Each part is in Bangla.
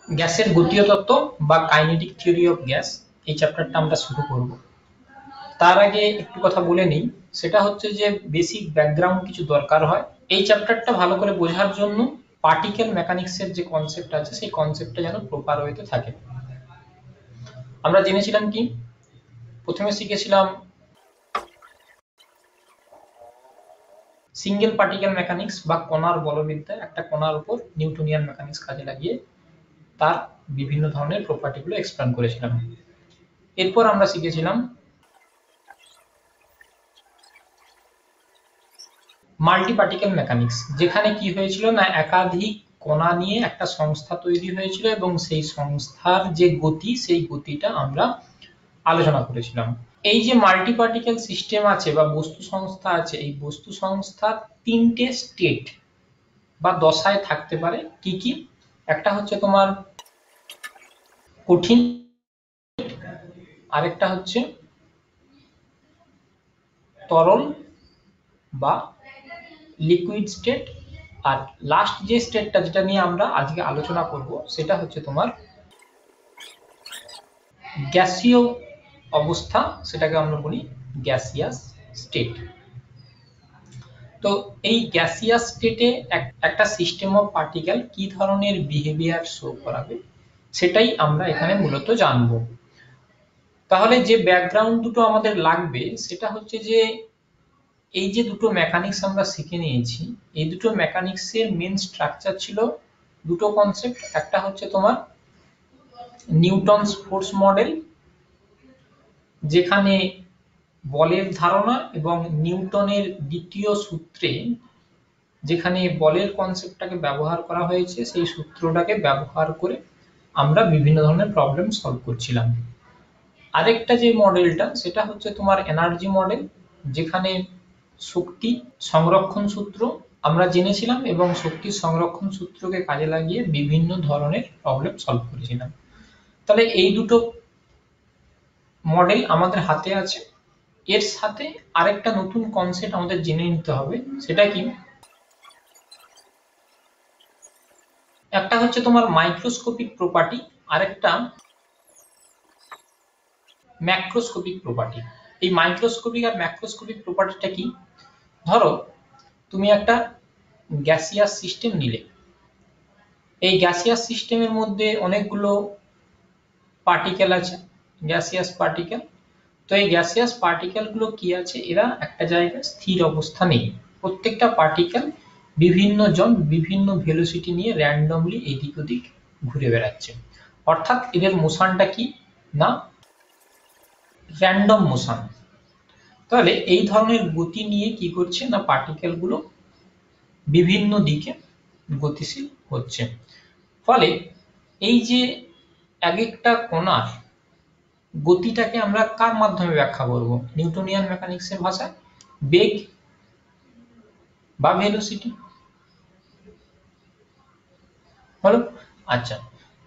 গ্যাসের গতীয় তত্ত্ব বা কাইনেটিক থিওরি অফ গ্যাস, এই চ্যাপ্টারটা আমরা শুরু করব। তার আগে একটু কথা বলে নিই, সেটা হচ্ছে যে বেসিক ব্যাকগ্রাউন্ড কিছু দরকার হয় এই চ্যাপ্টারটা ভালো করে বোঝার জন্য। পার্টিকেল মেকানিক্সের যে কনসেপ্ট আছে সেই কনসেপ্টটা যেন প্রপার ওয়েতে থাকে। আমরা জেনেছিলাম কি, প্রথমে শিখেছিলাম সিঙ্গেল পার্টিকেল মেকানিক্স বা কণার বলবিদ্যা, একটা কণার উপর নিউটনিয়ান মেকানিক্স কাজে লাগিয়ে তার বিভিন্ন ধরনের প্রপার্টিগুলো এক্সপ্লেন করেছিলাম। এরপর আমরা শিখেছিলাম মাল্টি পার্টিকেল মেকানিক্স, যেখানে কি হয়েছিল না একাধিক কণা নিয়ে একটা সংস্থা তৈরি হয়েছিল এবং সেই সংস্থার যে গতি সেই গতিটা আমরা আলোচনা করেছিলাম। এই যে মাল্টি পার্টিকেল সিস্টেম আছে বা বস্তু সংস্থা আছে, এই বস্তু সংস্থা তিনটে স্টেট বা দশায় থাকতে পারে। কি কি? একটা হচ্ছে তোমার কঠিন, আরেকটা হচ্ছে তরল বা লিকুইড স্টেট, আর লাস্ট যে স্টেটটা যেটা নিয়ে আমরা আজকে আলোচনা করব সেটা হচ্ছে তোমার গ্যাসীয় অবস্থা, সেটাকে আমরা বলি গ্যাসিয়াস স্টেট। তো এই গ্যাসিয়াস স্টেটে একটা সিস্টেম অফ পার্টিকেল কি ধরনের বিহেভিয়ার শো করাবে সেটাই আমরা এখানে মূলত জানবো। তাহলে যে ব্যাকগ্রাউন্ড দুটো আমাদের লাগবে সেটা হচ্ছে যে এই যে দুটো মেকানিক্স আমরা শিখে নিয়েছি, এই দুটো মেকানিক্সের মেন স্ট্রাকচার ছিল দুটো কনসেপ্ট। একটা হচ্ছে তোমার নিউটনস ফোর্স মডেল, যেখানে বলের ধারণা এবং নিউটনের দ্বিতীয় সূত্রে যেখানে বলের কনসেপ্টটাকে ব্যবহার করা হয়েছে, সেই সূত্রটাকে ব্যবহার করে আমরা বিভিন্ন ধরনের প্রবলেম সলভ করছিলাম। আরেকটা যে মডেলটা সেটা হচ্ছে তোমার এনার্জি মডেল, যেখানে শক্তি সংরক্ষণ সূত্র আমরা জেনেছিলাম এবং শক্তি সংরক্ষণ সূত্রকে কাজে লাগিয়ে বিভিন্ন ধরনের প্রবলেম সলভ করেছিলাম। তাহলে এই দুটো মডেল আমাদের হাতে আছে। এর সাথে আরেকটা নতুন কনসেপ্ট আমাদের জেনে নিতে হবে, সেটা কি? একটা হচ্ছে তোমার মাইক্রোস্কোপিক প্রপার্টি, আরেকটা ম্যাক্রোস্কোপিক প্রপার্টি। এই মাইক্রোস্কোপিক আর ম্যাক্রোস্কোপিক প্রপার্টিটা কি? ধরো তুমি একটা গ্যাসিয়াস সিস্টেম নিলে, এই গ্যাসিয়াস সিস্টেমের মধ্যে অনেকগুলো পার্টিকেল আছে, গ্যাসিয়াস পার্টিকেল। তো এই গ্যাসিয়াস পার্টিকেল গুলো কি আছে, এরা একটা জায়গায় স্থির অবস্থা নেই। প্রত্যেকটা পার্টিকেল বিভিন্ন জন বিভিন্ন ভেলোসিটি নিয়ে র্যান্ডমলি এদিক ওদিক ঘুরে বেড়াচ্ছে। অর্থাৎ এদের মোশনটা কি না র্যান্ডম মোশন। তাহলে এই ধরনের গতি নিয়ে কি করছে না পার্টিকেল গুলো বিভিন্ন দিকে গতিশীল হচ্ছে। ফলে এই যে এক একটা কণার গতিটাকে আমরা কার মাধ্যমে ব্যাখ্যা করব? নিউটনিয়ান মেকানিক্সের ভাষায় বেগ বা ভেলোসিটি হলো। আচ্ছা,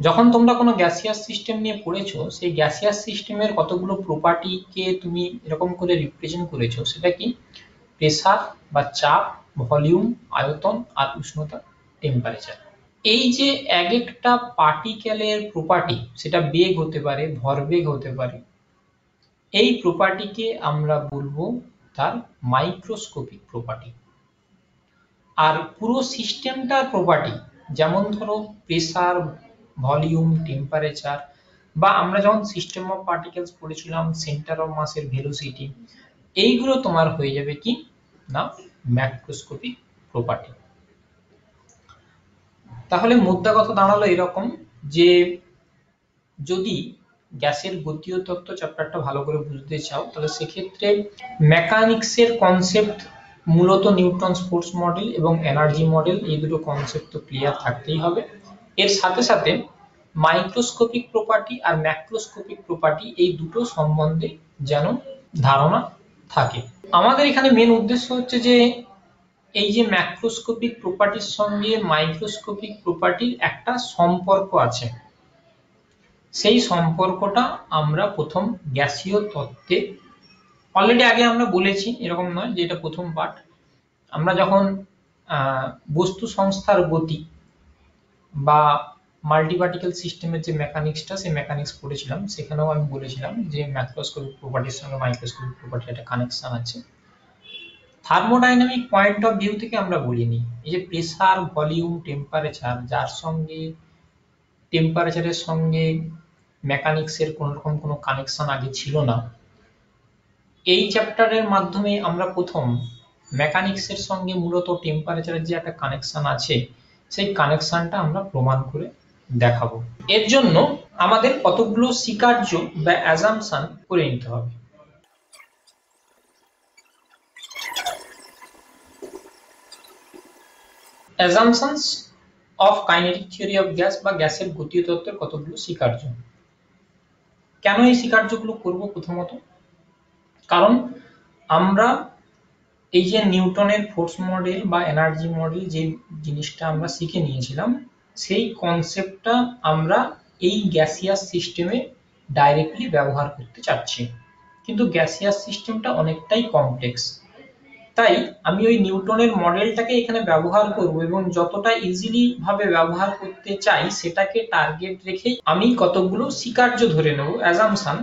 যখন তোমরা কোনো গ্যাসিয়াস সিস্টেম নিয়ে পড়েছো, সেই গ্যাসিয়াস সিস্টেমের কতগুলো প্রপার্টিকে তুমি এরকম করে রিপ্রেজেন্ট করেছো, সেটা কি? প্রেসার বা চাপ, ভলিউম, আয়তন আর উষ্ণতা, টেম্পারেচার। এই যে এক একটা পার্টিকেলের প্রপার্টি, সেটা বেগ হতে পারে, ভরবেগ হতে পারে, এই প্রপার্টিকে আমরা বলবো তার মাইক্রোস্কোপিক প্রপার্টি। আর পুরো সিস্টেমটার প্রপার্টি, যেমন ধরো প্রেসার, ভলিউম, টেম্পারেচার, বা আমরা যখন সিস্টেম অফ পার্টিকেলস পড়েছিলাম সেন্টার অফ মাসের ভেলোসিটি, এইগুলো তোমার হয়ে যাবে কি না ম্যাক্রোস্কোপিক প্রপার্টি। তাহলে মুদ্রা কথা দাঁড়ালো এরকম যে যদি গ্যাসের গতীয় তত্ত্ব চ্যাপ্টারটা ভালো করে বুঝতে চাও, তাহলে সেক্ষেত্রে মেকানিক্সের কনসেপ্ট মূলত নিউটনস ফোর্স মডেল এবং এনার্জি মডেল, এই দুটো কনসেপ্ট তো ক্লিয়ার থাকতেই হবে। এর সাথে সাথে মাইক্রোস্কোপিক প্রপার্টি আর ম্যাক্রোস্কোপিক প্রপার্টি, এই দুটো সম্বন্ধে যেন ধারণা থাকে। আমাদের এখানে মেন উদ্দেশ্য হচ্ছে যে এই যে ম্যাক্রোস্কোপিক প্রপার্টির সঙ্গে মাইক্রোস্কোপিক প্রপার্টির একটা সম্পর্ক আছে, সেই সম্পর্কটা আমরা প্রথম গ্যাসীয় তত্ত্বে অলরেডি আগে আমরা বলেছি, এরকম নয় যে এটা প্রথম পার্ট। আমরা যখন বস্তু সংস্থার গতি বা মাল্টি পার্টিকেল সিস্টেমের যে মেকানিক্সটা, সেই মেকানিক্স পড়েছিলাম, সেখানেও আমি বলেছিলাম যে ম্যাক্রোস্কোপিক প্রপার্টির সঙ্গে মাইক্রোস্কোপিক প্রপার্টির একটা কানেকশন আছে। থার্মোডাইনামিক পয়েন্ট অফ ভিউ থেকে আমরা বলিনি, এই যে প্রেসার, ভলিউম, টেম্পারেচার, যার সঙ্গে টেম্পারেচারের সঙ্গে মেকানিক্সের কোনো রকম কোনো কানেকশন আগে ছিল না, এই চ্যাপ্টারের মাধ্যমে আমরা প্রথম মেকানিক্সের সঙ্গে মূলত টেম্পারেচারের যে একটা কানেকশন আছে, সেই কানেকশনটা আমরা প্রমাণ করে দেখাবো। এর জন্য আমাদের কতগুলো স্বীকার্য বা অ্যাজাম্পশন করে নিতে হবে। Assumptions of kinetic theory of gas বা গ্যাসের গতীয় তত্ত্বের কতগুলো স্বীকার্য। কেন এই স্বীকার্যগুলো করব? প্রথমত কারণ আমরা এই যে নিউটনের ফোর্স মডেল বা এনার্জি মডেল যে জিনিসটা আমরা শিখে নিয়েছিলাম, সেই কনসেপ্টটা আমরা এই গ্যাসিয়াস সিস্টেমে ডাইরেক্টলি ব্যবহার করতে চাচ্ছি, কিন্তু গ্যাসিয়াস সিস্টেমটা অনেকটাই কমপ্লেক্স। তাই আমি ওই নিউটনের মডেলটাকে এখানে ব্যবহার করব এবং যতটা ইজিলি ভাবে ব্যবহার করতে চাই সেটাকে টার্গেট রেখেই আমি কতগুলো স্বীকার্য ধরে নেব, অ্যাজাম্পশন,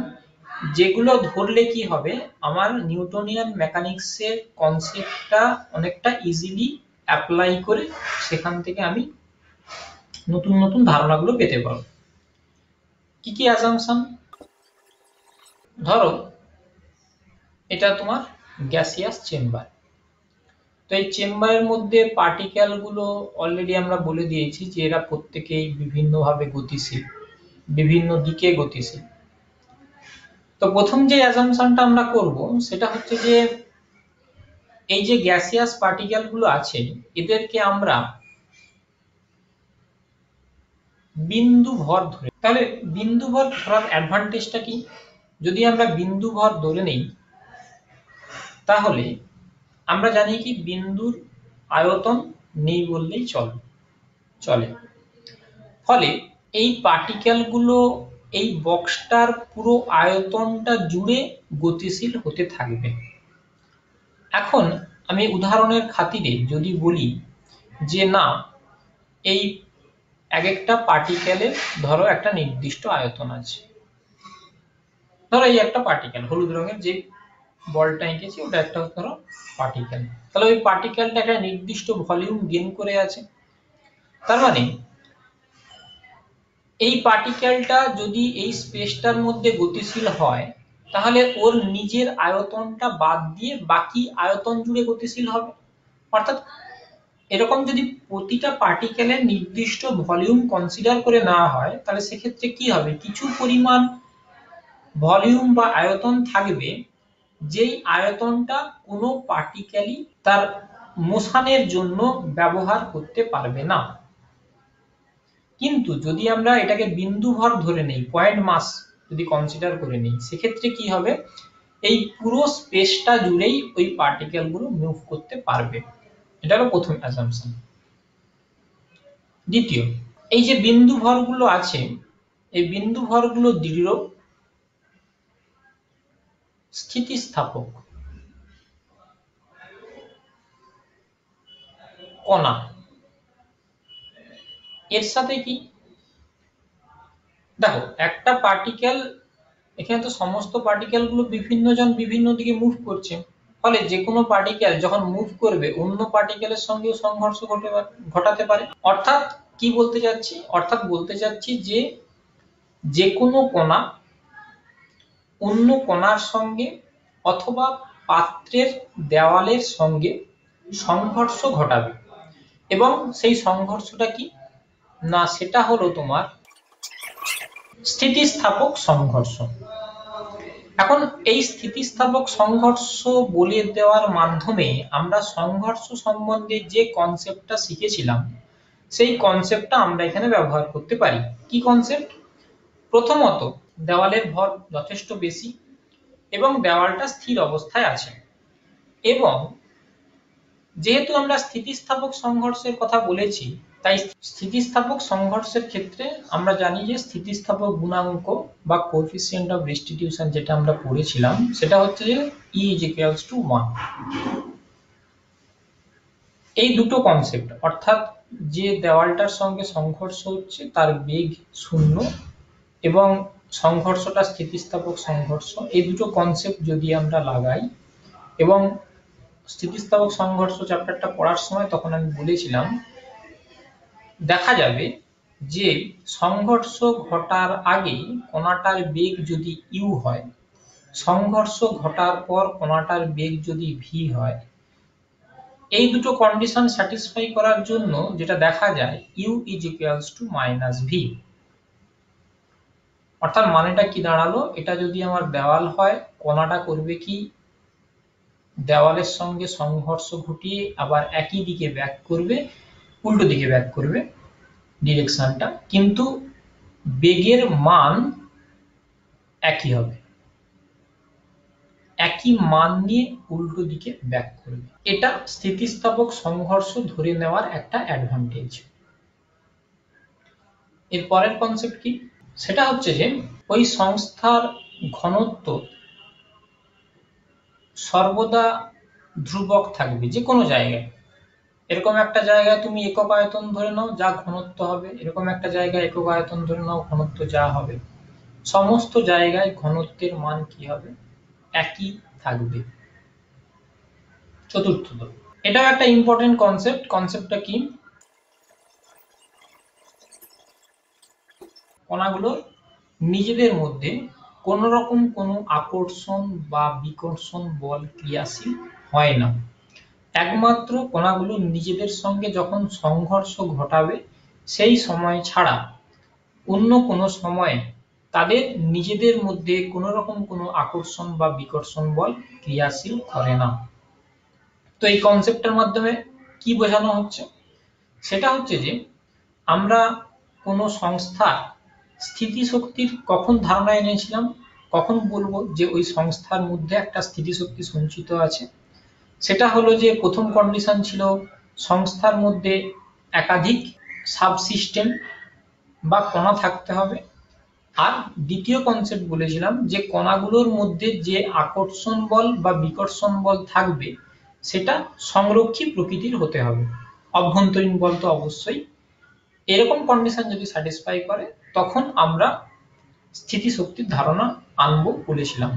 যেগুলো ধরলে কি হবে, আমার নিউটনিয়ান মেকানিক্সের কনসেপ্টটা অনেকটা ইজিলি অ্যাপ্লাই করে সেখান থেকে আমি নতুন নতুন ধারণাগুলো পেতে পারবো। কি কি অ্যাজাম্পশন? ধরো এটা তোমার গ্যাসিয়াস চেম্বার, তো এই চেম্বারের মধ্যে পার্টিকেল গুলো অলরেডি আমরা বলে দিয়েছি যে এরা প্রত্যেকেই বিভিন্নভাবে গতিশীল, বিভিন্ন দিকে গতিশীল। তো প্রথম যে অ্যাজাম্পশনটা আমরা করব সেটা হচ্ছে যে এই যে গ্যাসিয়াস পার্টিকেল গুলো আছে, এদেরকে আমরা বিন্দু ভর ধরে, তাহলে বিন্দু ভর ধরার অ্যাডভান্টেজটা কি? যদি আমরা বিন্দু ভর ধরে নেই, তাহলে আমরা জানি কি বিন্দুর আয়তন নেই বললেই চলে। ফলে এই পার্টিকেল গুলো এই বক্সটার পুরো আয়তনটা জুড়ে গতিশীল হতে থাকবে। এখন আমি উদাহরণের খাতিরে যদি বলি যে না, এই এক একটা পার্টিকেলের ধরো একটা নির্দিষ্ট আয়তন আছে, ধরো এই একটা পার্টিকেল, হলুদ রঙের যে বলটা এঁকেছি ওটা একটা ধরো পার্টিকেল, তাহলে ওই পার্টিকেলটা একটা নির্দিষ্ট ভলিউম গেইন করে আছে। তার মানে এই পার্টিকেলটা যদি এই স্পেসটার মধ্যে গতিশীল হয়, তাহলে ওর নিজের আয়তনটা বাদ দিয়ে বাকি আয়তন জুড়ে গতিশীল হবে। অর্থাৎ এরকম যদি প্রতিটা পার্টিকেলের নির্দিষ্ট ভলিউম কনসিডার করে নেওয়া হয়, তাহলে সেক্ষেত্রে কি হবে, কিছু পরিমাণ ভলিউম বা আয়তন থাকবে, যেই আয়তনটা কোনো পার্টিকেলই তার মোশনের জন্য ব্যবহার করতে পারবে না। কিন্তু যদি আমরা এটাকে বিন্দু ভর ধরে নেই, পয়েন্ট মাস যদি কনসিডার করে নেই, সেক্ষেত্রে কি হবে, এই পুরো স্পেসটা জুড়েই ওই পার্টিকেল গুলো মুভ করতে পারবে। এটা হলো প্রথম অ্যাজাম্পশন। দ্বিতীয়, এই যে বিন্দু ভরগুলো আছে, এই বিন্দু ভরগুলো দৃঢ়, স্থিতিস্থাপক কণা। এর সাথে কি, দেখো একটা পার্টিকেল, এখানে তো সমস্ত পার্টিকেল গুলো বিভিন্ন জন বিভিন্ন দিকে মুভ করছে, ফলে যে কোনো পার্টিকেল যখন মুভ করবে অন্য পার্টিকেলের সঙ্গেও সংঘর্ষ ঘটাতে পারে। অর্থাৎ কি বলতে চাচ্ছি, অর্থাৎ বলতে চাচ্ছি যে যে কোনো কণা অন্য কণার সঙ্গে অথবা পাত্রের দেওয়ালের সঙ্গে সংঘর্ষ ঘটাবে, এবং সেই সংঘর্ষটা কি না, সেটা হলো তোমার স্থিতিস্থাপক সংঘর্ষ। এখন এই স্থিতিস্থাপক সংঘর্ষ বলে দেওয়ার মাধ্যমে আমরা সংঘর্ষ সম্বন্ধে যে কনসেপ্টটা শিখেছিলাম, সেই কনসেপ্টটা আমরা এখানে ব্যবহার করতে পারি। কি কনসেপ্ট? প্রথমত, দেওয়ালের ভর যথেষ্ট বেশি এবং দেওয়ালটা স্থির অবস্থায় আছে, এবং যেহেতু আমরা স্থিতিস্থাপক সংঘর্ষের কথা বলেছি, তাই স্থিতিস্থাপক সংঘর্ষের ক্ষেত্রে আমরা জানি যে স্থিতিস্থাপক গুণাঙ্ক বা কোএফিসিয়েন্ট অফ রেস্টিটিউশন যেটা আমরা পড়েছিলাম, সেটা হচ্ছে যে E = 1। এই দুটো কনসেপ্ট, অর্থাৎ যে দেওয়ালটার সঙ্গে সংঘর্ষ হচ্ছে তার বেগ 0 এবং সংঘর্ষটা স্থিতিস্থাপক সংঘর্ষ, এই দুটো কনসেপ্ট যদি আমরা লাগাই, এবং স্থিতিস্থাপক সংঘর্ষ চ্যাপ্টারটা পড়ার সময় তখন আমি বলেছিলাম, দেখা যাবে যে সংঘর্ষ ঘটার আগে কণাটার বেগ যদি u হয়, সংঘর্ষ ঘটার পর কণাটার বেগ যদি v হয়, এই দুটো কন্ডিশন স্যাটিসফাই করার জন্য যেটা দেখা যায় u - v। অর্থাৎ মানেটা কি দাঁড়ালো, এটা যদি আমার দেওয়াল হয়, কণাটা করবে কি, দেওয়ালের সঙ্গে সংঘর্ষ ঘটিয়ে আবার একই দিকে ব্যাক করবে, উল্টো দিকে ব্যাক করবে ডিরেকশনটা, কিন্তু বেগের মান একই হবে, একই মান নিয়ে উল্টো দিকে ব্যাক করবে। এটা স্থিতিস্থাপক সংঘর্ষ ধরে নেওয়ার একটা অ্যাডভান্টেজ। এর পরের কনসেপ্ট কি, সেটা হচ্ছে যে ওই সংস্থার ঘনত্ব সর্বদা ধ্রুবক থাকবে যে কোনো জায়গায়। এরকম একটা জায়গায় তুমি একক আয়তন ধরে নাও, যা ঘনত্ব হবে, এরকম একটা জায়গায় একক আয়তন ধরে নাও, ঘনত্ব যা হবে, সমস্ত জায়গায় ঘনত্বের মান কি হবে, একই থাকবে। চতুর্থত, এটা একটা ইম্পর্টেন্ট কনসেপ্ট। কনসেপ্টটা কি, কণাগুলো নিজেদের মধ্যে কোন রকম কোনো আকর্ষণ বা বিকর্ষণ বল ক্রিয়াশীল হয় না। একমাত্র কণাগুলো নিজেদের সঙ্গে যখন সংঘর্ষ ঘটাবে সেই সময় ছাড়া অন্য কোনো সময়ে তাদের নিজেদের মধ্যে কোনো রকম কোনো আকর্ষণ বা বিকর্ষণ বল ক্রিয়াশীল করে না। তো এই কনসেপ্টের মাধ্যমে কি বোঝানো হচ্ছে, সেটা হচ্ছে যে আমরা কোনো সংস্থার স্থিতিশক্তির কখন ধারণা এনেছিলাম, কখন বলবো যে ওই সংস্থার মধ্যে একটা স্থিতিশক্তি সঞ্চিত আছে, সেটা হলো যে প্রথম কন্ডিশন ছিল সংস্থার মধ্যে একাধিক সাবসিস্টেম বা কণা থাকতে হবে, আর দ্বিতীয় কনসেপ্ট বলেছিলাম যে কণাগুলোর মধ্যে যে আকর্ষণ বল বা বিকর্ষণ বল থাকবে সেটা সংরক্ষী প্রকৃতির হতে হবে, অভ্যন্তরীণ বল তো অবশ্যই। এরকম কন্ডিশন যদি স্যাটিসফাই করে তখন আমরা স্থিতিশক্তির ধারণা আনবো বলেছিলাম।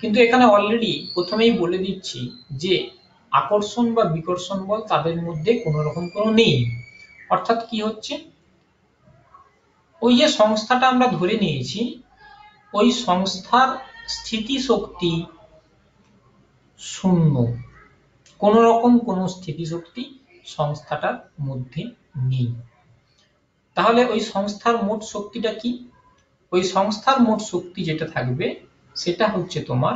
কিন্তু এখানে অলরেডি প্রথমেই বলে দিচ্ছি যে আকর্ষণ বা বিকর্ষণ বল তাদের মধ্যে কোনো রকম কোনো নেই। অর্থাৎ কি হচ্ছে, ওই যে সংস্থাটা আমরা ধরে নিয়েছি, ওই সংস্থার স্থিতিশক্তি শূন্য, কোন রকম কোন স্থিতিশক্তি সংস্থাটার মধ্যে নেই। তাহলে ওই সংস্থার মোট শক্তিটা কি, ওই সংস্থার মোট শক্তি যেটা থাকবে সেটা হচ্ছে তোমার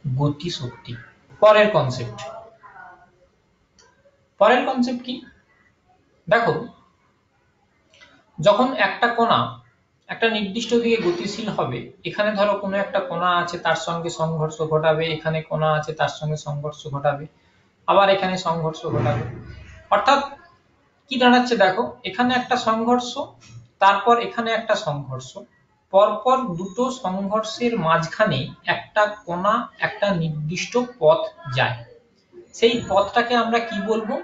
গতি শক্তি। পরের কনসেপ্ট, পরের কনসেপ্ট কি, দেখো যখন একটা কণা একটা নির্দিষ্ট দিকে গতিশীল হবে, এখানে ধরো কোনো একটা কণা আছে তার সঙ্গে সংঘর্ষ ঘটাবে, এখানে কণা আছে তার সঙ্গে সংঘর্ষ ঘটাবে, আবার এখানে সংঘর্ষ ঘটাবে, অর্থাৎ কি দাঁড়াচ্ছে দেখো, এখানে একটা সংঘর্ষ, তারপর এখানে একটা সংঘর্ষ, পরপর দুটো সংঘর্ষের মাঝখানে একটা কণা একটা নির্দিষ্ট পথ যায়, সেই পথটাকে আমরা কি বলবো,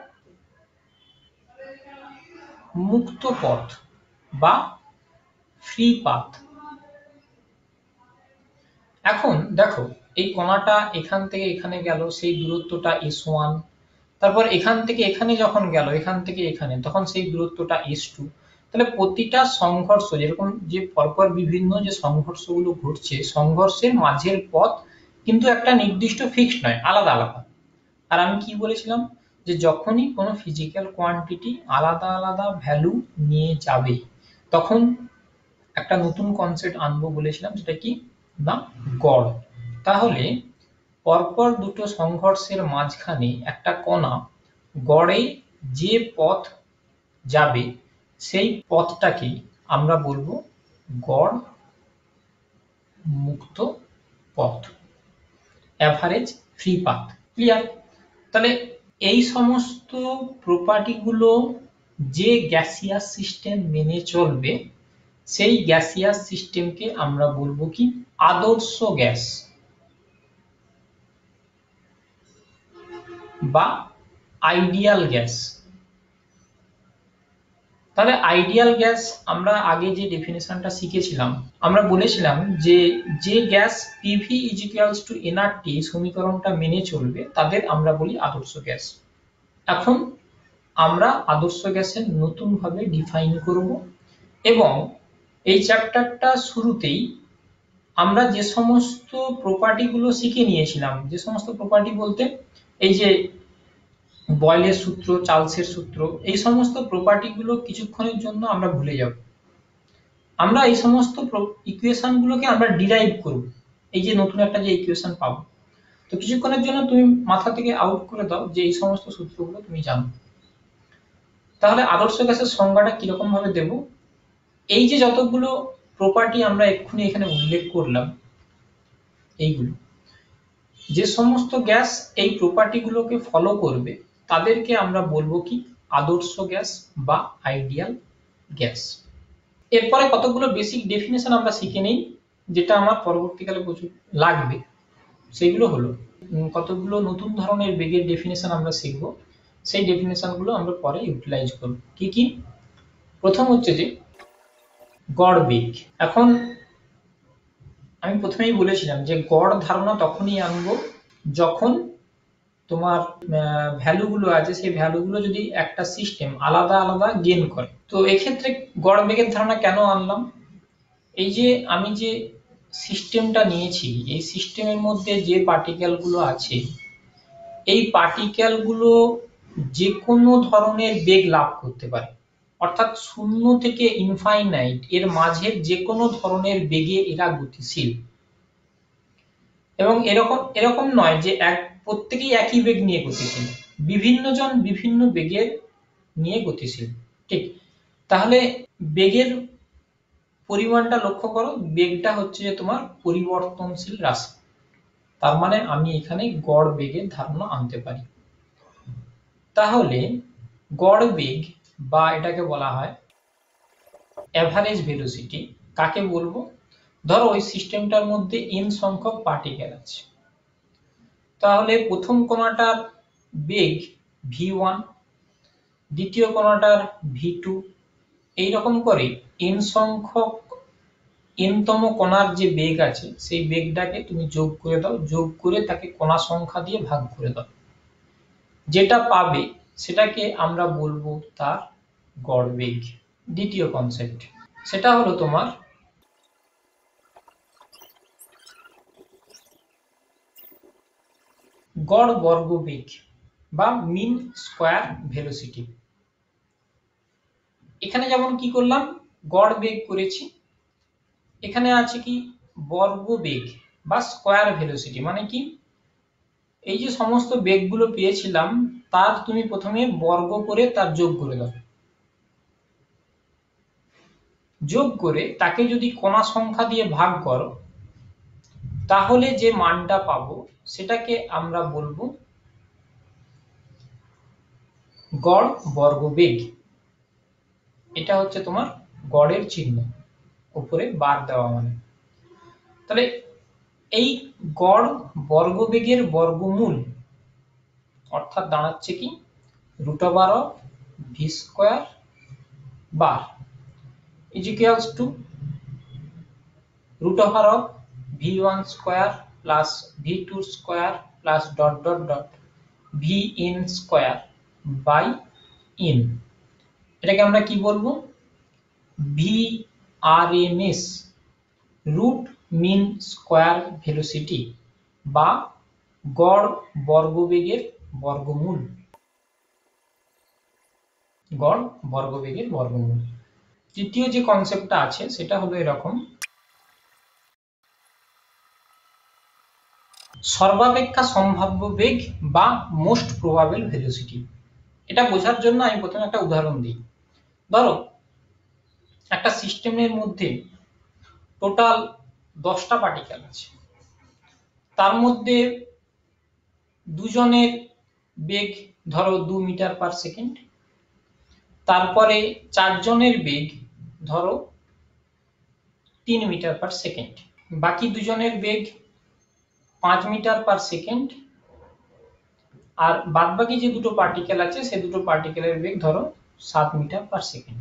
মুক্ত পথ বা ফ্রি পাথ। এখন দেখো এই কণাটা এখান থেকে এখানে গেল, সেই দূরত্বটা s1, তারপর এখান থেকে এখানে যখন গেল, এখান থেকে এখানে, তখন সেই দূরত্বটা s2। তাহলে প্রতিটা সংঘর্ষ, যেরকম যে পরপর বিভিন্ন যে সংঘর্ষগুলো ঘটছে, সংঘর্ষের মাঝের পথ কিন্তু একটা নির্দিষ্ট ফিক্সড নয়, আলাদা আলাদা। আর আমি কি বলেছিলাম, যে যখনই কোনো ফিজিক্যাল কোয়ান্টিটি আলাদা আলাদা ভ্যালু নিয়ে যাবে তখন একটা নতুন কনসেপ্ট আনবো বলেছিলাম, সেটা কি না, গড়। তাহলে পরপর দুটো সংঘর্ষের মাঝখানে একটা কণা গড়ে যে পথ যাবে সেই পথটাকে আমরা বলবো গড় মুক্ত পথ, অ্যাভারেজ ফ্রি পাথ। ক্লিয়ার? তাহলে এই সমস্ত প্রপার্টি গুলো যে গ্যাসিয়াস সিস্টেম মেনে চলবে সেই গ্যাসিয়াস সিস্টেমকে আমরা বলবো কি, আদর্শ গ্যাস বা আইডিয়াল গ্যাস। তাহলে আইডিয়াল গ্যাস আমরা আগে যে ডেফিনেশনটা শিখেছিলাম, আমরা বলেছিলাম যে যে gas PV is equals two nRT সমীকরণটা মেনে চলবে তাদের আমরা বলি আদর্শ গ্যাস। এখন আমরা আদর্শ গ্যাসের নতুন ভাবে ডিফাইন করব, এবং এই চ্যাপ্টারটা শুরুতেই আমরা যে সমস্ত প্রপার্টি গুলো শিখে নিয়েছিলাম, যে সমস্ত প্রপার্টি বলতে এই যে বয়েলের সূত্র, চার্লসের সূত্র, এই সমস্ত প্রপার্টি গুলো কিছুক্ষণের জন্য আমরা ভুলে যাব। আমরা এই সমস্ত ইকুয়েশন গুলোকে আমরা ডিরাইভ করব, এই যে নতুন একটা যে ইকুয়েশন পাবো। তো কিছুক্ষণের জন্য তুমি মাথা থেকে আউট করে দাও যে এই সমস্ত সূত্রগুলো তুমি জানো। তাহলে আদর্শ গ্যাসের সংজ্ঞাটা কিরকম ভাবে দেব, এই যে যতগুলো প্রপার্টি আমরা এক্ষুনি এখানে উল্লেখ করলাম, এইগুলো যে সমস্ত গ্যাস এই প্রপার্টি গুলোকে ফলো করবে তাদেরকে আমরা বলবো কি আদর্শ গ্যাস বা আইডিয়াল গ্যাস। এরপরে কতগুলো বেসিক ডেফিনেশন আমরা শিখে নেই, যেটা আমার পরবর্তীকালে প্রচুর লাগবে। সেগুলো হলো কতগুলো নতুন ধরনের বেগের ডেফিনেশন আমরা শিখবো, সেই ডেফিনেশন গুলো আমরা পরে ইউটিলাইজ করব। কি কি? প্রথম হচ্ছে যে গড় বেগ। এখন আমি প্রথমেই বলেছিলাম যে গড় ধারণা তখনই আনবো যখন তোমার ভ্যালুগুলো আছে, সেই ভ্যালুগুলো যদি একটা সিস্টেম আলাদা আলাদা গেইন করে। তো এক্ষেত্রে গড় বেগের ধারণা কেন আনলাম, এই যে আমি যে সিস্টেমটা নিয়েছি, এই সিস্টেমের মধ্যে যে পার্টিকেল গুলো আছে, এই পার্টিকেল গুলো যে কোনো ধরনের বেগ লাভ করতে পারে, অর্থাৎ শূন্য থেকে ইনফাইনাইট এর মাঝের যে কোনো ধরনের বেগে এরা গতিশীল। এবং এরকম এরকম নয় যে প্রত্যেকেই একই বেগ নিয়ে গতিশীল, বিভিন্ন জন বিভিন্ন বেগের নিয়ে গতিশীল। ঠিক, তাহলে বেগের পরিমাণটা লক্ষ্য করো, বেগটা হচ্ছে যে তোমার পরিবর্তনশীল রাশি। তার মানে আমি এখানে গড় বেগের ধারণা আনতে পারি। তাহলে গড় বেগ বা এটাকে বলা হয় এভারেজ ভেলোসিটি কাকে বলবো? ধরো ওই সিস্টেমটার মধ্যে n সংখ্যক পার্টিকেল আছে, তাহলে প্রথম কণাটার বেগ v1, দ্বিতীয় কণাটার v2, এইরকম করে n সংখ্যক n তম কণার যে বেগ আছে সেই বেগটাকে তুমি যোগ করে দাও, যোগ করে তাকে কণা সংখ্যা দিয়ে ভাগ করে দাও, যেটা পাবে সেটাকে আমরা বলবো তার গড় বেগ। দ্বিতীয় কনসেপ্ট সেটা হলো তোমার গড় বর্গ বেগ বা মিন স্কয়ার ভেলোসিটি। এখানে যেমন কি করলাম, গড় বেগ করেছি, এখানে আছে কি বর্গ বেগ বা স্কয়ার ভেলোসিটি। মানে কি, এই যে সমস্ত বেগগুলো পেয়েছিলাম তার তুমি প্রথমে বর্গ করে তার যোগ করে দাও, যোগ করে তাকে যদি কণা সংখ্যা দিয়ে ভাগ করো, তাহলে যে মানটা পাবো সেটাকে আমরা বলবো গড় বর্গ বেগ। এটা হচ্ছে তোমার গড়ের চিহ্ন, উপরে বার দেওয়া মানে। তাহলে এই গড় বর্গবেগের বর্গমূল অর্থাৎ দাঁড়াচ্ছে কি √v² bar is equals to √v1² plus v2² plus ... vn² by n। এটাকে আমরা কি বলবো? vrms, root mean square velocity বা গড় বর্গবেগের বর্গমূল। গড় বর্গবেগের বর্গমূল। তৃতীয় যে কনসেপ্টটা আছে সেটা হলো এরকম, সর্বাপেক্ষা সম্ভাব্য বেগ বা মোস্ট প্রবাবল ভেলোসিটি। এটা বোঝার জন্য আমি প্রথমে একটা উদাহরণ দিই। ধরো একটা সিস্টেমের মধ্যে টোটাল 10টা পার্টিকেল আছে, তার মধ্যে দুজনের বেগ ধরো 2 মিটার পার সেকেন্ড, তারপরে চারজনের বেগ ধরো 3 মিটার পার সেকেন্ড, বাকি দুজনের বেগ 5 মিটার পার সেকেন্ড, আর বাদবাকি যে দুটো পার্টিকেল আছে সে দুটো পার্টিকেলের বেগ ধরো 7 মিটার পার সেকেন্ড।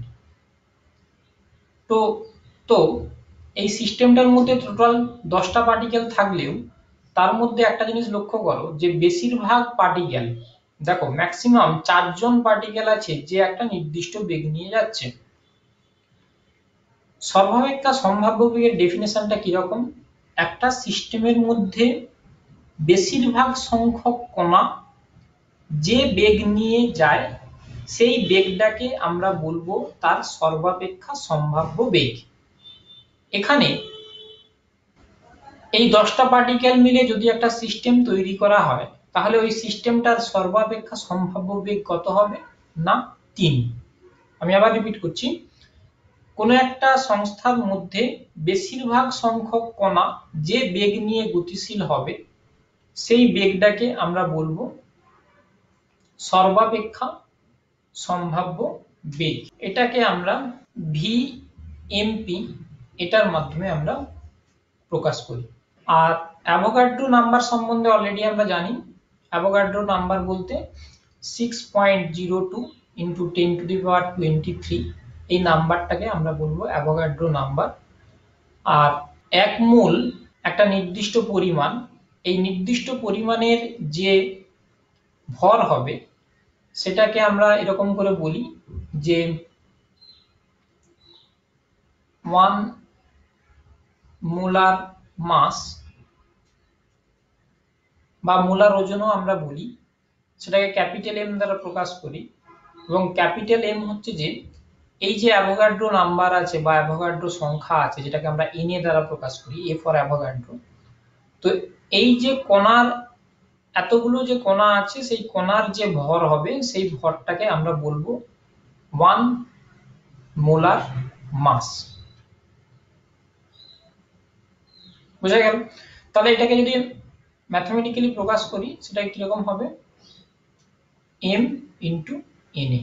তো তো এই সিস্টেমটার মধ্যে টোটাল 10টা পার্টিকেল থাকলেও তার মধ্যে একটা জিনিস লক্ষ্য করো যে বেশিরভাগ পার্টিকেল, দেখো ম্যাক্সিমাম 4জন পার্টিকেল আছে যে একটা নির্দিষ্ট বেগ নিয়ে যাচ্ছে। সর্বাপেক্ষা সম্ভাব্য বেগের ডেফিনেশনটা কিরকম? একটা সিস্টেমের মধ্যে বেশিরভাগ সংখ্যক কণা যে বেগ নিয়ে যায় সেই বেগটাকে আমরা বলবো তার সর্বাপেক্ষা সম্ভাব্য বেগ। এখানে এই 10টা পার্টিকেল মিলে যদি একটা সিস্টেম তৈরি করা হয় তাহলে ওই সিস্টেমটার সর্বাপেক্ষা সম্ভাব্য বেগ কত হবে? না 3। আমি আবার রিপিট করছি, কোন একটা সংস্থার মধ্যে বেশিরভাগ সংখ্যক কণা যে বেগ নিয়ে গতিশীল হবে সেই বেগটাকে আমরা বলবো সর্বাপেক্ষা সম্ভাব্য বেগ। এটাকে আমরা ভিএমপি এটার মাধ্যমে আমরা প্রকাশ করি। আর অ্যাভোগাড্রো নাম্বার সম্বন্ধে অলরেডি আমরা জানি। অ্যাভোগাড্রো নাম্বার বলতে 6.02 ইন্টু 10⁻23 এই নাম্বারটাকে আমরা বলবো অ্যাভোগাড্রো নাম্বার। আর এক মোল একটা নির্দিষ্ট পরিমাণ, এই নির্দিষ্ট পরিমাণের যে ভর হবে সেটাকে আমরা এরকম করে বলি যে 1 মোলার মাস বা মোলার ওজনও আমরা বলি, সেটাকে ক্যাপিটাল এম দ্বারা প্রকাশ করি। এবং ক্যাপিটাল এম হচ্ছে যে এই যে অ্যাভোগাড্রো নাম্বার আছে বা অ্যাভোগাড্রো সংখ্যা আছে যেটাকে আমরা এন এ দ্বারা প্রকাশ করি, এ ফর অ্যাভোগাড্রো। তো এই যে কণার এতগুলো যে কণা আছে সেই কণার যে ভর হবে সেই ভরটাকে আমরা বলবো 1 মোলার মাস। বুঝা গেল? তাহলে এটাকে যদি ম্যাথমেটিক্যালি প্রকাশ করি সেটা কিরকম হবে? m into N A.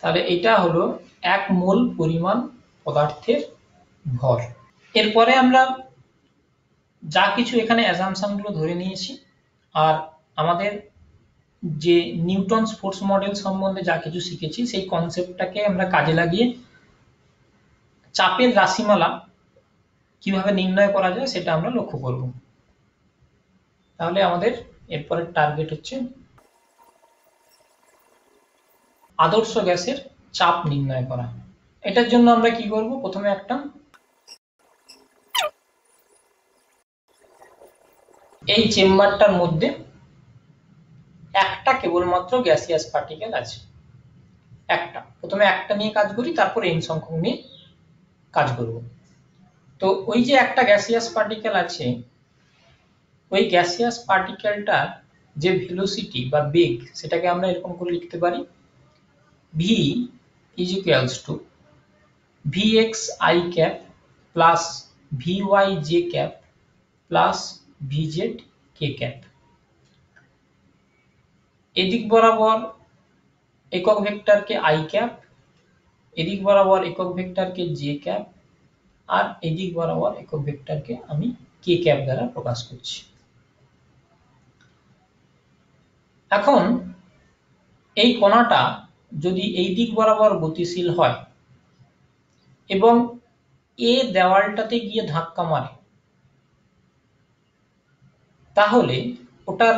তাহলে এটা হলো 1 মোল পরিমাণ পদার্থের ভর। এরপরে আমরা যা কিছু এখানে অ্যাজাম্পশন গুলো ধরে নিয়েছি আর আমাদের যে নিউটনস ফোর্স মডেল সম্বন্ধে যা কিছু শিখেছি সেই কনসেপ্টটাকে আমরা কাজে লাগিয়ে চাপের রাশিমালা কিভাবে নির্ণয় করা যায় সেটা আমরা লক্ষ্য করব। তাহলে আমাদের এরপরের টার্গেট হচ্ছে আদর্শ গ্যাসের চাপ নির্ণয় করা। এটার জন্য আমরা কি করব? প্রথমে একটা এই চেম্বারটার মধ্যে একটা কেবলমাত্র গ্যাসিয়াস পার্টিকেল আছে, একটা। প্রথমে একটা নিয়ে কাজ করি, তারপর n সংখ্যক নিয়ে কাজ করব। তো ওই যে একটা গ্যাসিয়াস পার্টিকেল আছে, ওই গ্যাসিয়াস পার্টিকেলটার যে ভেলোসিটি বা বেগ সেটাকে আমরা এরকম করে লিখতে পারি v is equals to vx I cap plus vy j cap plus vz k cap। এদিক বরাবর একক ভেক্টরকে i cap, এদিক বরাবর একক ভেক্টরকে j cap, আর এদিক বরাবর একক ভেক্টরকে আমি k cap দ্বারা প্রকাশ করছি। এখন এই কণাটা যদি এই দিক বরাবর গতিশীল হয় এবং এ দেওয়ালটাতে গিয়ে ধাক্কা মারে তাহলে ওটার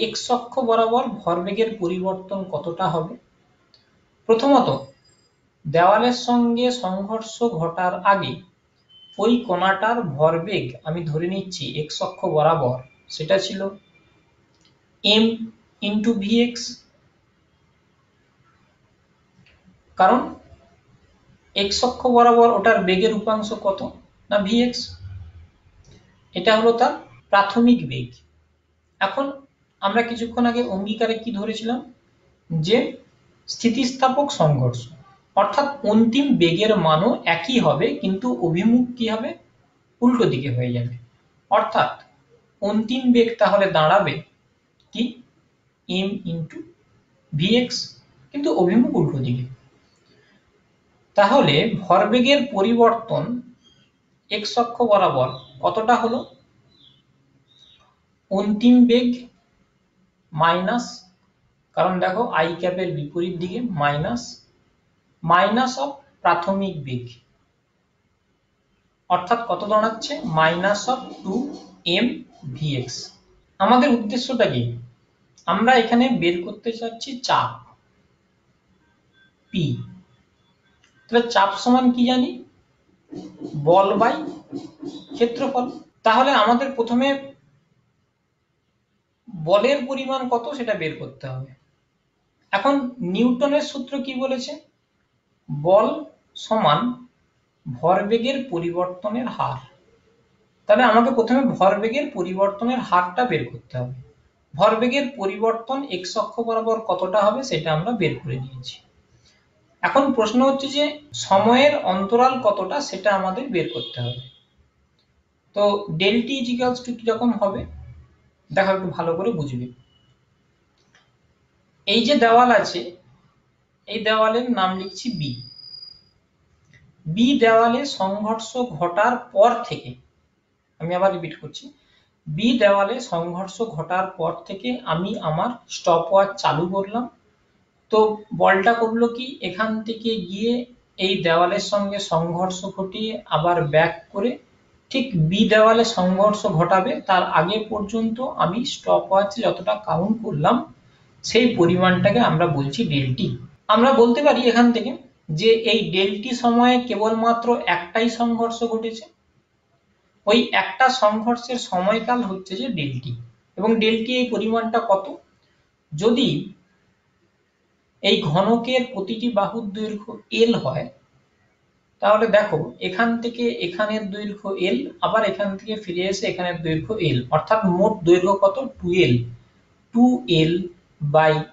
এক্স অক্ষ বরাবর ভরবেগের পরিবর্তন কতটা হবে? প্রথমত দেওয়ালের সঙ্গে সংঘর্ষ ঘটার আগে ওই কণাটার ভরবেগ আমি ধরে নিচ্ছি এক্স অক্ষ বরাবর সেটা ছিল m ইন্টু vx, কারণ এক্স অক্ষ বরাবর ওটার বেগের উপাংশ কত? না vx। এটা হলো তার প্রাথমিক বেগ। এখন আমরা কিছুক্ষণ আগে অঙ্গীকারে কি ধরেছিলাম? যে স্থিতিস্থাপক সংঘর্ষ, অর্থাৎ অন্তিম বেগের মানও একই হবে কিন্তু অভিমুখ কি হবে? উল্টো দিকে হয়ে যাবে। অর্থাৎ অন্তিম বেগ তাহলে দাঁড়াবে কি? m ইন্টু vx, কিন্তু অভিমুখ উল্টো দিকে। তাহলে ভরবেগের পরিবর্তন এক্স অক্ষ বরাবর কতটা হলো? অন্তিম বেগ মাইনাস, কারণ দেখো আই ক্যাপের বিপরীত দিকে মাইনাস অফ প্রাথমিক বেগ, অর্থাৎ কত দাঁড়াচ্ছে -2m_vx। আমাদের উদ্দেশ্যটা কি, আমরা এখানে বের করতে চাচ্ছি চাপ p। তাহলে চাপ সমান কি জানি, বল বাই ক্ষেত্রফল। তাহলে আমাদের প্রথমে বলের পরিমাণ কত সেটা বের করতে হবে। এখন নিউটনের সূত্র কি বলেছে, বল সমান ভরবেগের পরিবর্তনের হার। তাহলে আমাকে প্রথমে ভরবেগের পরিবর্তনের হারটা বের করতে হবে। ভরবেগের পরিবর্তন x অক্ষ বরাবর কতটা হবে সেটা আমরা বের করে নিয়েছি। এখন প্রশ্ন হচ্ছে যে সময়ের অন্তরাল কতটা সেটা আমাদের বের করতে হবে। তো del t ইকুয়ালস টু কিরকম হবে দেখো, একটু ভালো করে বুঝবে। এই যে দেওয়াল আছে, এই দেওয়ালের নাম লিখছি বি। বি দেওয়ালে সংঘর্ষ ঘটার পর থেকে, আমি আবার রিপিট করছি, বি দেওয়ালে সংঘর্ষ ঘটার পর থেকে আমি আমার স্টপওয়াচ চালু করলাম। তো বলটা করলো কি, এখান থেকে গিয়ে এই দেওয়ালের সঙ্গে সংঘর্ষ ঘটিয়ে আবার ব্যাক করে ঠিক বি দেওয়ালে সংঘর্ষ ঘটাবে তার আগে পর্যন্ত আমি স্টপওয়াচে যতটা কাউন্ট করলাম সেই পরিমাণটাকে আমরা বলছি ডেল টি। আমরা বলতে পারি এখান থেকে যে এই ডেল টি সময়ে কেবলমাত্র একটাই সংঘর্ষ ঘটেছে, ওই একটা সংঘর্ষের সময়কাল হচ্ছে যে ডেল টি। এবং ডেল টি এই পরিমাণটা কত, যদি এই ঘনকের প্রতিটি বাহুর দৈর্ঘ্য এল হয়, তাহলে দেখো এখান থেকে এখানের দৈর্ঘ্য এল, আবার এখান থেকে ফিরে এসে এখানের দৈর্ঘ্য এল, অর্থাৎ মোট দৈর্ঘ্য কত 2l, 2l/vx।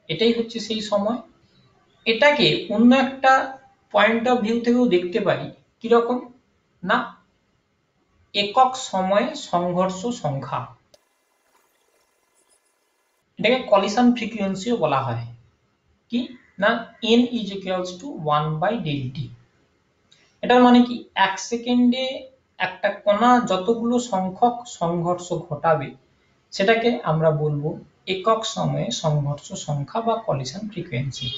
এটাই হচ্ছে সেই সময়। এটাকে অন্য একটা পয়েন্ট অফ ভিউ থেকেও দেখতে পারি, কিরকম না, একক সময়ে সংঘর্ষ সংখ্যা, এটাকে কলিশন ফ্রিকোয়েন্সিও বলা হয়। কি না, n is equals to 1/Δt। এটার মানে কি, এক সেকেন্ডে একটা কণা যতগুলো সংখ্যক সংঘর্ষ ঘটাবে সেটাকে আমরা বলবো একক সময়ে সংঘর্ষ সংখ্যা বা কলিশন ফ্রিকোয়েন্সি।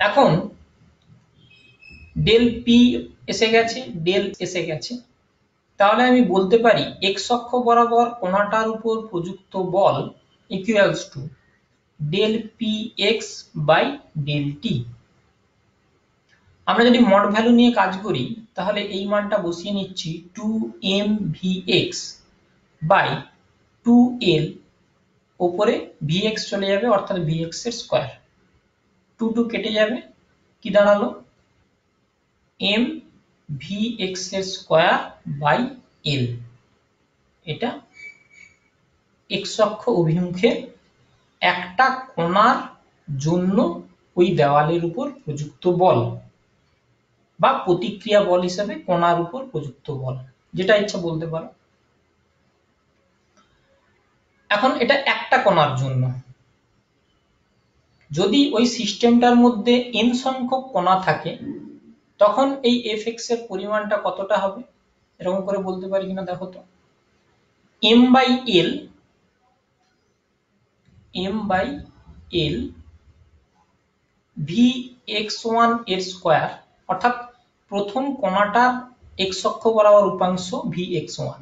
এখন ডেল পি এসে গেছে, ডেল এসে গেছে, তাহলে আমি বলতে পারি এক্স অক্ষ বরাবর কণাটার উপর প্রযুক্ত বল equals to del p x by del t. আমরা যদি মড ভ্যালু নিয়ে কাজ করি তাহলে এই মানটা বসিয়ে নিচ্ছি 2mvx বাই 2l, উপরে vx চলে যাবে অর্থাৎ vx এর স্কয়ার, 2 কেটে যাবে, কি দাঁড়ালো m vx এর স্কয়ার বাই l। এটা x অক্ষ অভিমুখে একটা কণার জন্য ওই দেওয়ালের উপর প্রযুক্ত বল বা প্রতিক্রিয়া বল হিসেবে কণার উপর প্রযুক্ত বল, যেটা ইচ্ছা বলতে পারো। এখন এটা একটা কণার জন্য, যদি ওই সিস্টেমটার মধ্যে n সংখ্যক কণা থাকে তখন এই fx এর পরিমাণটা কতটা হবে এরকম করে বলতে পারি কিনা দেখো তো, m/l vx1 এর স্কয়ার, অর্থাৎ প্রথম কণাটার x অক্ষ বরাবর উপাংশ vx1,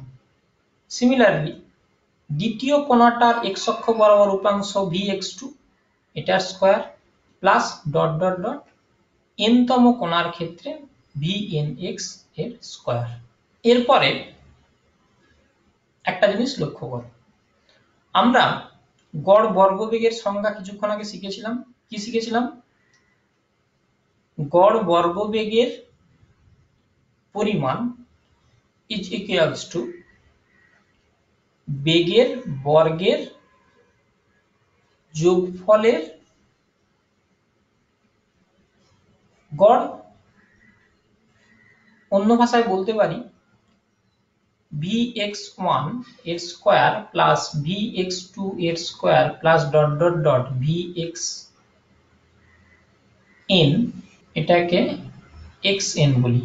সিমিলারলি দ্বিতীয় কণাটার x অক্ষ বরাবর উপাংশ vx2 এটার square plus dot dot dot n তম কণার ক্ষেত্রে vnx এর স্কয়ার। এরপরে একটা জিনিস লক্ষ্য করো, আমরা গড় বর্গবেগের সংজ্ঞা কিছুক্ষণ আগে শিখেছিলাম। কি শিখেছিলাম, গড় বর্গবেগের পরিমাণ ইজ ইকুয়ালস টু বেগের বর্গের যোগফলের গড়। অন্য ভাষায় বলতে পারি vx1 এর স্কয়ার প্লাস vx2 এর square plus dot dot dot vxn, এটাকে xn বলি,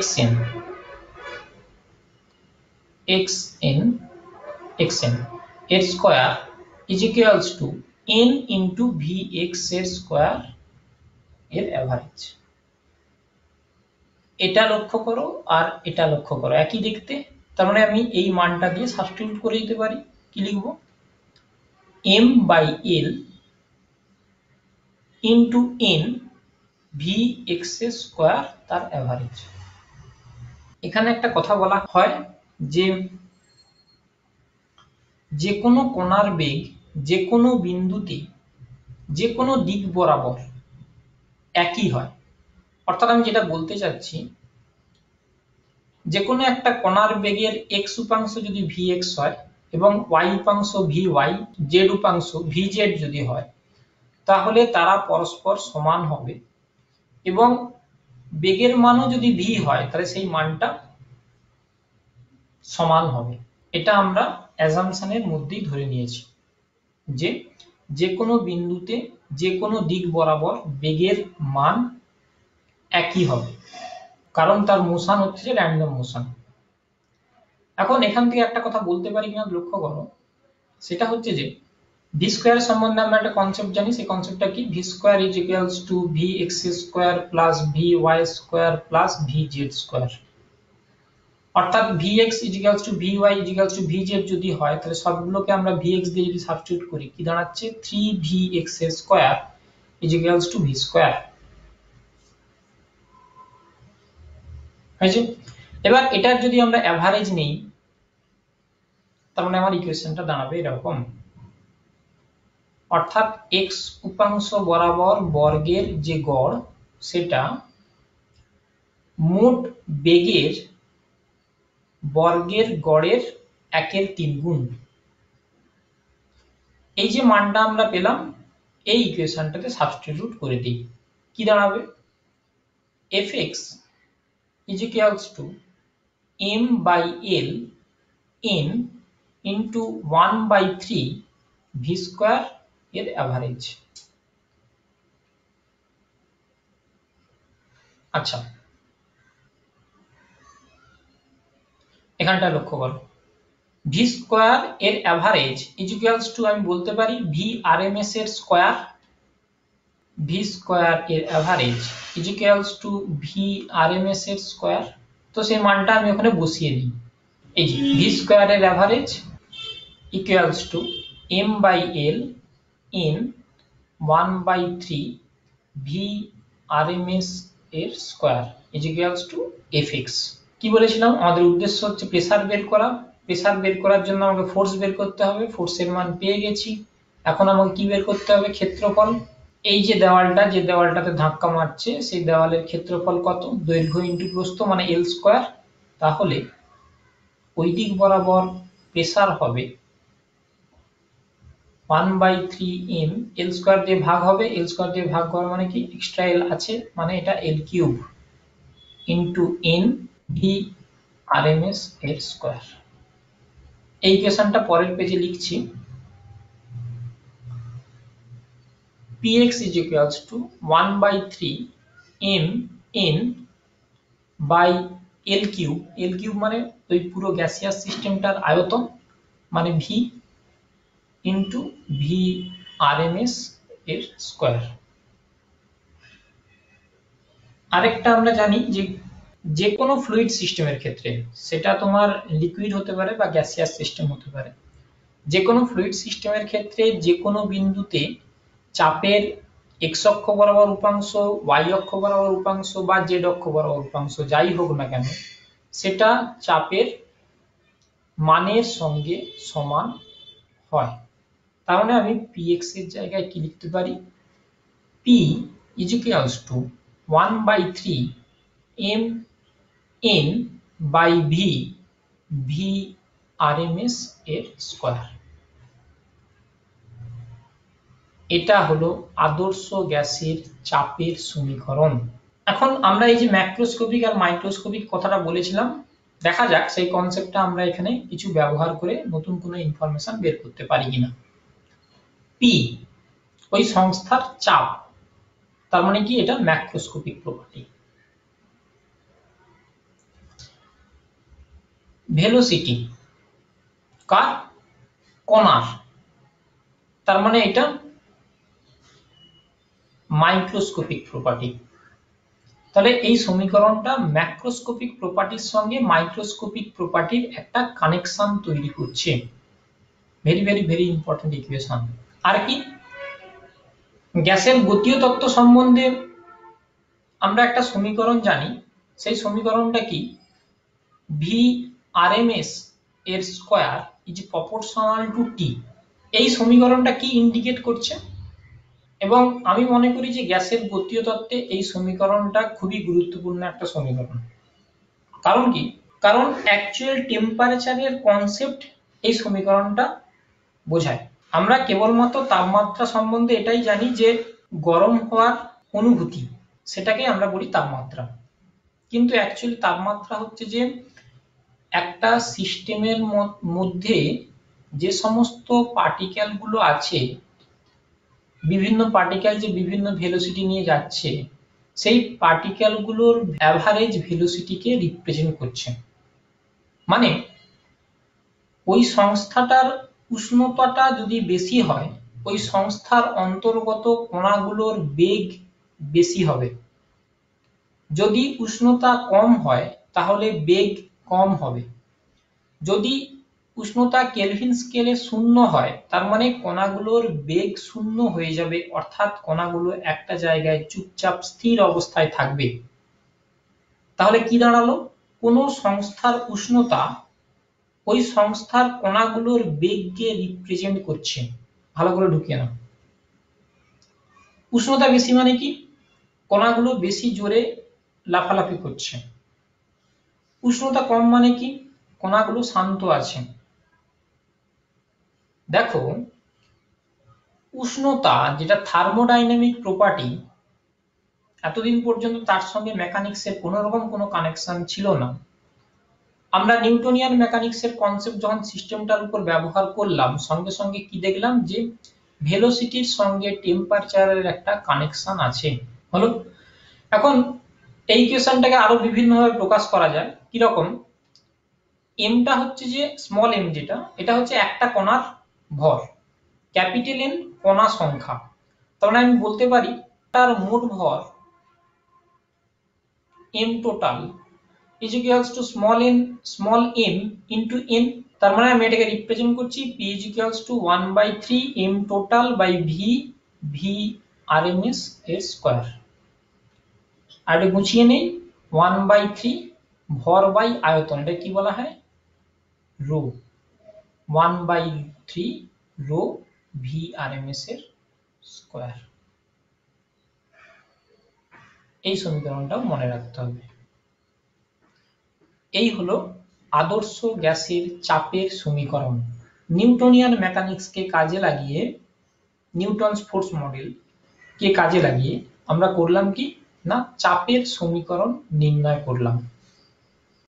xn এর square is equals two N into V X এর স্কোয়ার এর অ্যাভারেজ। এটা লক্ষ্য করো আর এটা লক্ষ্য করো, একই দেখতে। তার মানে আমি এই মানটা দিয়ে সাবস্টিটিউট করে দিতে পারি। কি লিখবো? M by L into N V X এর স্কোয়ার তার অ্যাভারেজ। এখানে একটা কথা বলা হয় যে যে কোনো কণার বেগ যে কোনো বিন্দুতে যে কোনো দিক বরাবর একই হয়। অর্থাৎ আমি যেটা বলতে চাচ্ছি, যে কোনো একটা কণার বেগের এক্স উপাংশ যদি ভি এক্স হয় এবং ওয়াই উপাংশ ভি ওয়াই, জেড উপাংশ ভি জেড যদি হয়, তাহলে তারা পরস্পর সমান হবে এবং বেগের মানও যদি ভি হয় তাহলে সেই মানটা সমান হবে। এটা আমরা অ্যাজাম্পশনের মধ্যেই ধরে নিয়েছি যে যে কোনো বিন্দুতে যে কোনো দিক বরাবর বেগের মান একই হবে, কারণ তার মোশন হচ্ছে র্যান্ডম মোশন। এখন এখান থেকে একটা কথা বলতে পারি কিনা লক্ষ্য করো, সেটা হচ্ছে যে ভি স্কোয়ার সম্বন্ধে আমরা একটা কনসেপ্ট জানি। সেই কনসেপ্টটা কি? V square is equals to v x square plus v y square plus v z square. অর্থাৎ v x is equals to v y is equals to v z যদি হয়, তাহলে সবগুলোকে আমরা ভি এক্স দিয়ে যদি সাবস্টিটিউট করি, কি দাঁড়াচ্ছে? 3 V x square is equals to V square. হয়েছে? এবার এটার যদি আমরা অ্যাভারেজ নেই, তার মানে আমার ইকুয়েশনটা দাঁড়াবে এরকম। অর্থাৎ এক্স উপাংশ বরাবর বর্গের যে গড়, সেটা মোট বেগের বর্গের গড়ের 1/3 গুণ। এই যে মানটা আমরা পেলাম, এই ইকুয়েশনটাতে সাবস্টিটিউট করে দিই, কি দাঁড়াবে? fx is equals to m by l n into 1/3 v square এর অ্যাভারেজ। আচ্ছা, এখানটা লক্ষ্য করো, ভি স্কোয়ার এর অ্যাভারেজ ইজ ইকুয়ালস টু, আমি বলতে পারি ভি আরএমএস এর স্কোয়ার। ভি স্কোয়ার এর average is equals to v RMS এর স্কোয়ার। তো সেই মানটা আমি ওখানে বসিয়ে দিই। এই যে ভি স্কোয়ার এর average equals to m by l in 1/3 v RMS এর square is equals to F x. কি বলেছিলাম? আমাদের উদ্দেশ্য হচ্ছে প্রেসার বের করা। প্রেসার বের করার জন্য আমাকে ফোর্স বের করতে হবে। ফোর্সের মান পেয়ে গেছি। এখন আমাকে কি বের করতে হবে? ক্ষেত্রফল। এই যে দেওয়ালটা, যে দেওয়ালটাতে ধাক্কা মারছে, সেই দেওয়ালের ক্ষেত্রফল কত? দৈর্ঘ্য ইন্টু প্রস্থ মানে এল স্কোয়ার। তাহলে ওই দিক বরাবর প্রেসার হবে 1/3 m, এল স্কোয়ার দিয়ে ভাগ হবে। এল স্কোয়ার দিয়ে ভাগ করা মানে কি? এক্সট্রা এল আছে, মানে এটা l cube into N v RMS এর স্কোয়ার। এই ইকুয়েশনটা পরের পেজে লিখছি। px is equals to 1/3 m n by l cube. l cube মানে ওই পুরো গ্যাসিয়াস সিস্টেমটার আয়তন, মানে v ইন্টু ভি আরএমএস এর স্কোয়ার। আরেকটা আমরা জানি যে যে কোনো ফ্লুইড সিস্টেমের ক্ষেত্রে, সেটা তোমার লিকুইড হতে পারে বা গ্যাসিয়াস সিস্টেম হতে পারে, যে কোনো ফ্লুইড সিস্টেমের ক্ষেত্রে যে কোনো বিন্দুতে চাপের এক্স অক্ষ বরাবর উপাংশ, ওয়াই অক্ষ বরাবর উপাংশ বা জেড অক্ষ বরাবর উপাংশ যাই হোক না কেন, সেটা চাপের মানের সঙ্গে সমান হয়। তার মানে আমি px এর জায়গায় কি লিখতে পারি? p is equals to 1/3 m n by v v rms এর স্কয়ার। এটা হলো আদর্শ গ্যাসের চাপের সমীকরণ। এখন আমরা এই যে ম্যাক্রোস্কোপিক আর মাইক্রোস্কোপিক কথাটা বলেছিলাম, দেখা যাক সেই কনসেপ্টটা আমরা এখানে কিছু ব্যবহার করে নতুন কোনো ইনফরমেশন বের করতে পারি কিনা। পি ওই সংস্থার চাপ, তার মানে কি? এটা ম্যাক্রোস্কোপিক প্রপার্টি। ভেলোসিটি কার? কণার। তার মানে এটা মাইক্রোস্কোপিক প্রপার্টি। তাহলে এই সমীকরণটা ম্যাক্রোস্কোপিক প্রপার্টির সঙ্গে মাইক্রোস্কোপিক প্রপার্টির একটা কানেকশন তৈরি করছে। Very very very important equation. আর কি, গ্যাসের গতীয় তত্ত্ব সম্বন্ধে আমরা একটা সমীকরণ জানি, সেই সমীকরণটা কি, ভি আরএমএস এর স্কয়ার ইজ প্রপোর্শনাল টু টি। এই সমীকরণটা কি ইন্ডিকেট করছে? এবং আমি মনে করি যে গ্যাসের গতীয় তত্ত্বে এই সমীকরণটা খুবই গুরুত্বপূর্ণ একটা সমীকরণ। কারণ কি, কারণ অ্যাকচুয়াল টেম্পারেচারের কনসেপ্ট এই সমীকরণটা বোঝায়। আমরা কেবলমাত্র তাপমাত্রা সম্বন্ধে এটাই জানি যে গরম হওয়ার অনুভূতি, সেটাকে আমরা বলি তাপমাত্রা। কিন্তু অ্যাকচুয়ালি তাপমাত্রা হচ্ছে যে একটা সিস্টেমের মধ্যে যে সমস্ত পার্টিকেল গুলো আছে, বিভিন্ন পার্টিকেল যে বিভিন্ন ভেলোসিটি নিয়ে যাচ্ছে, সেই পার্টিকেল গুলোর অ্যাভারেজ ভেলোসিটিকে রিপ্রেজেন্ট করছে। মানে ওই সংস্থাটার উষ্ণতাটা যদি বেশি হয়, ওই সংস্থার অন্তর্গত কণাগুলোর বেগ বেশি হবে। যদি উষ্ণতা কম হয় তাহলে বেগ কম হবে। যদি উষ্ণতা কেলভিন স্কেলে 0 হয়, তার মানে কণাগুলোর বেগ 0 হয়ে যাবে, অর্থাৎ কণাগুলো একটা জায়গায় চুপচাপ স্থির অবস্থায় থাকবে। তাহলে কি দাঁড়ালো, কোন সংস্থার উষ্ণতা ওই সংস্থার কণাগুলোর বেগকে রিপ্রেজেন্ট করছে। ভালো করে ঢুকিয়ে নাও। উষ্ণতা বেশি মানে কি, কণাগুলো বেশি জোরে লাফালাফি করছে। উষ্ণতা কম মানে কি, কণাগুলো শান্ত আছে। দেখো, উষ্ণতা যেটা থার্মোডাইনামিক প্রপার্টি, এতদিন পর্যন্ত তার সঙ্গে মেকানিক্সের কোন রকম কোনো কানেকশন ছিল না। আমরা নিউটনিয়ান মেকানিক্সের কনসেপ্ট যখন সিস্টেমটার উপর ব্যবহার করলাম, সঙ্গে সঙ্গে কি দেখলাম যে ভেলোসিটির সঙ্গে টেম্পারেচারের একটা কানেকশন আছে। হলো, এখন এই ইকুয়েশনটাকে আরো বিভিন্ন ভাবে প্রকাশ করা যায়। কি রকম, এমটা হচ্ছে যে স্মল এম, যেটা এটা হচ্ছে একটা কণার ভর, ক্যাপিটাল এন কণা সংখ্যা। তার মানে আমি বলতে পারি তার মোট ভর M total is equals to small M into N. তার মানে আমি এটাকে রিপ্রেজেন্ট করছি P is equals to 1/3 m total by V RMS এর স্কয়ার। আর এটা গুছিয়ে নেই, 1/3 ভর বাই আয়তন, এটা কি বলা হয়, রো। 1/3 রো VRMS এর স্কয়ার। এই সমীকরণটাও মনে রাখতে হবে। এই হলো আদর্শ গ্যাসের চাপের সমীকরণ। নিউটনিয়ান মেকানিক্সকে কাজে লাগিয়ে, নিউটনস ফোর্স মডেল কে কাজে লাগিয়ে আমরা করলাম কি না, চাপের সমীকরণ নির্ণয় করলাম।